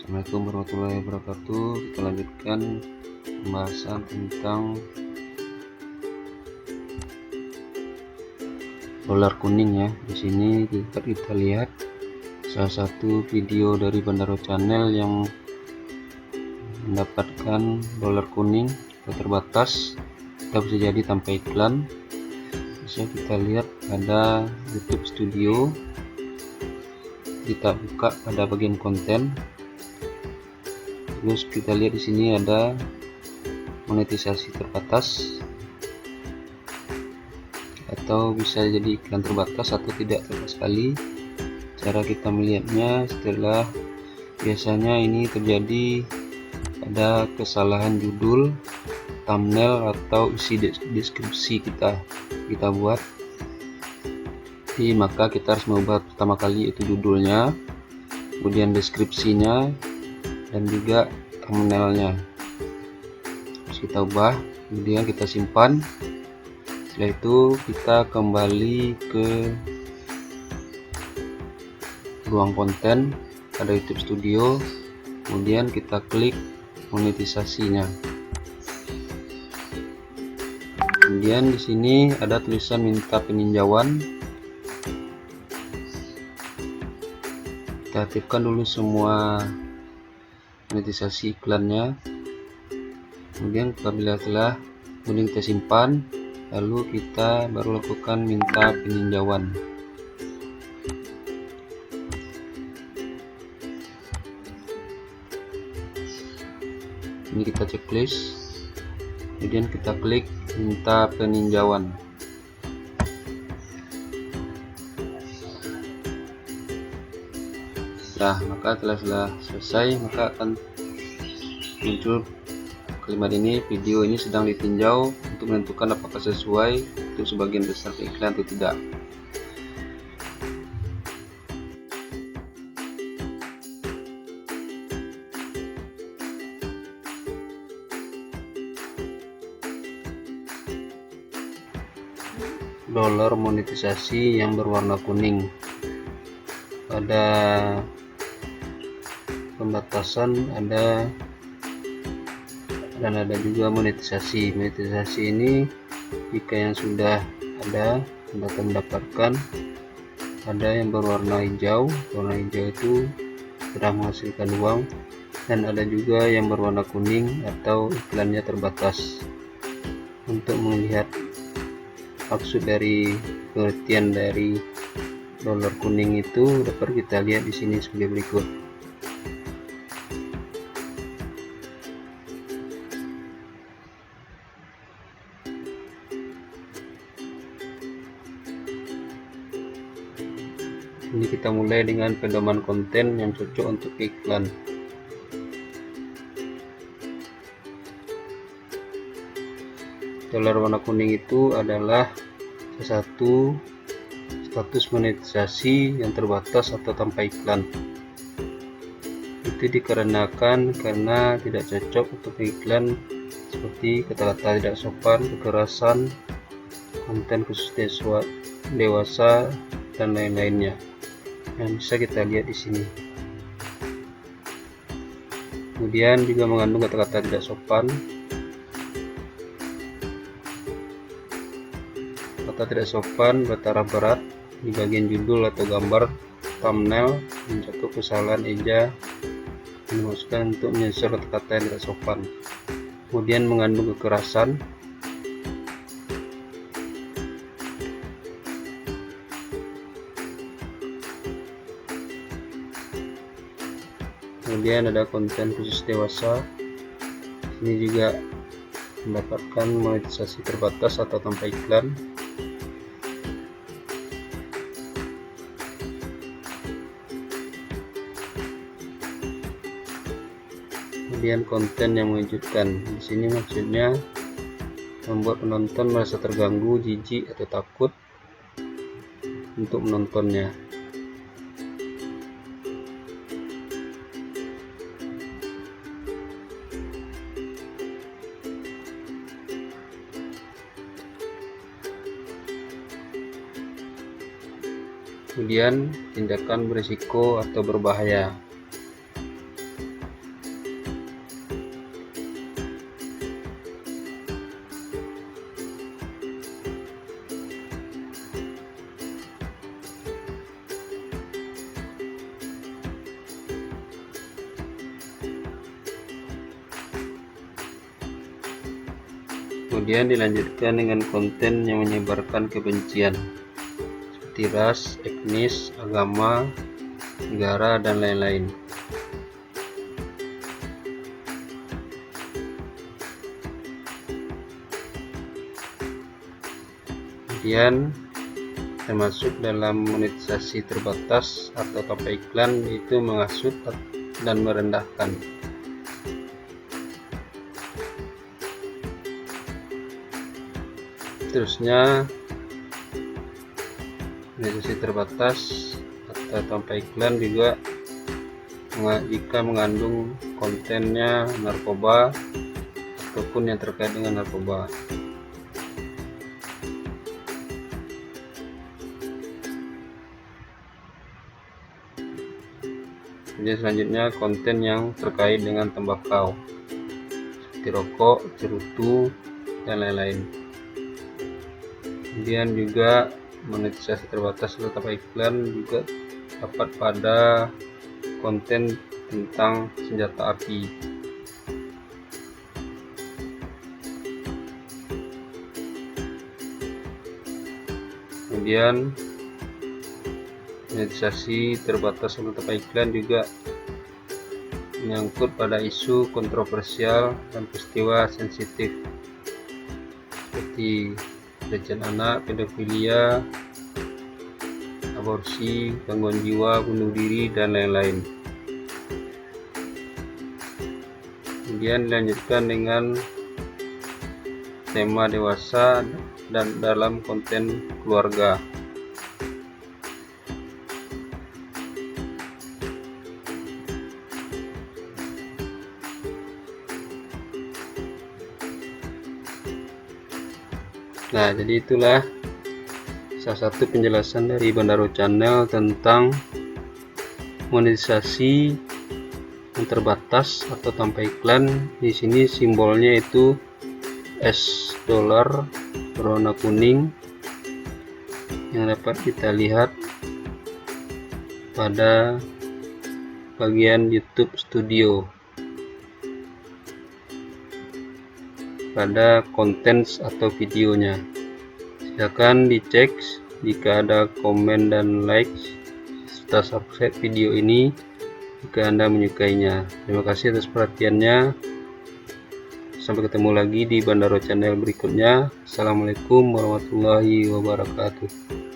Assalamualaikum warahmatullahi wabarakatuh. Kita lanjutkan pembahasan tentang dolar kuning ya. Di sini kita lihat salah satu video dari Bandaro Channel yang mendapatkan dolar kuning atau terbatas. Kita bisa jadi tanpa iklan. Bisa kita lihat ada YouTube Studio. Kita buka pada bagian konten. Terus kita lihat di sini ada monetisasi terbatas, atau bisa jadi iklan terbatas atau tidak sama sekali. Cara kita melihatnya setelah biasanya ini terjadi ada kesalahan judul, thumbnail atau isi deskripsi kita buat. Jadi maka kita harus mengubah pertama kali itu judulnya, kemudian deskripsinya, dan juga thumbnailnya. Terus kita ubah, kemudian kita simpan. Setelah itu kita kembali ke ruang konten pada YouTube Studio, kemudian kita klik monetisasinya. Kemudian di sini ada tulisan minta peninjauan. Kita aktifkan dulu semua monetisasi iklannya, kemudian apabila telah kemudian kita simpan, lalu kita baru lakukan minta peninjauan. Ini kita checklist, kemudian kita klik minta peninjauan. Nah, maka setelah selesai, maka akan muncul kalimat ini, video ini sedang ditinjau untuk menentukan apakah sesuai untuk sebagian besar iklan atau tidak. Dolar monetisasi yang berwarna kuning. Pada pembatasan ada, dan ada juga monetisasi. Monetisasi ini jika yang sudah ada akan mendapatkan. Ada yang berwarna hijau, warna hijau itu sudah menghasilkan uang, dan ada juga yang berwarna kuning atau iklannya terbatas. Untuk melihat maksud dari pengertian dari dolar kuning itu dapat kita lihat di sini sebagai berikut. Ini kita mulai dengan pedoman konten yang cocok untuk iklan. Dolar warna kuning itu adalah salah satu status monetisasi yang terbatas atau tanpa iklan. Itu dikarenakan karena tidak cocok untuk iklan seperti kata-kata tidak sopan, kekerasan, konten khusus dewasa, dan lain-lainnya yang bisa kita lihat di sini. Kemudian juga mengandung kata-kata tidak sopan. Kata tidak sopan bertaraf berat di bagian judul atau gambar thumbnail, mencakup kesalahan eja, dimaksudkan untuk menyensor kata-kata yang tidak sopan. Kemudian mengandung kekerasan. Kemudian ada konten khusus dewasa. Ini juga mendapatkan monetisasi terbatas atau tanpa iklan. Kemudian konten yang mengejutkan. Di sini maksudnya membuat penonton merasa terganggu, jijik atau takut untuk menontonnya. Kemudian tindakan berisiko atau berbahaya. Kemudian dilanjutkan dengan konten yang menyebarkan kebencian seperti ras, etnis, agama, negara, dan lain-lain. Kemudian termasuk dalam monetisasi terbatas atau tanpa iklan, yaitu menghasut dan merendahkan. Terusnya, monetisasi terbatas atau tanpa iklan juga jika mengandung kontennya narkoba ataupun yang terkait dengan narkoba. Kemudian selanjutnya konten yang terkait dengan tembakau seperti rokok, cerutu, dan lain-lain. Kemudian juga monetisasi terbatas atau tanpa iklan juga dapat pada konten tentang senjata api. Kemudian monetisasi terbatas atau tanpa iklan juga menyangkut pada isu kontroversial dan peristiwa sensitif seperti pelecehan anak, pedofilia, aborsi, gangguan jiwa, bunuh diri, dan lain-lain. Kemudian dilanjutkan dengan tema dewasa dan dalam konten keluarga. Nah, jadi itulah salah satu penjelasan dari Bandaro Channel tentang monetisasi yang terbatas atau tanpa iklan. Di sini simbolnya itu $, berwarna kuning, yang dapat kita lihat pada bagian YouTube Studio pada konten atau videonya. Silakan dicek jika ada komen dan like serta subscribe video ini jika Anda menyukainya. Terima kasih atas perhatiannya. Sampai ketemu lagi di Bandaro Channel berikutnya. Assalamualaikum warahmatullahi wabarakatuh.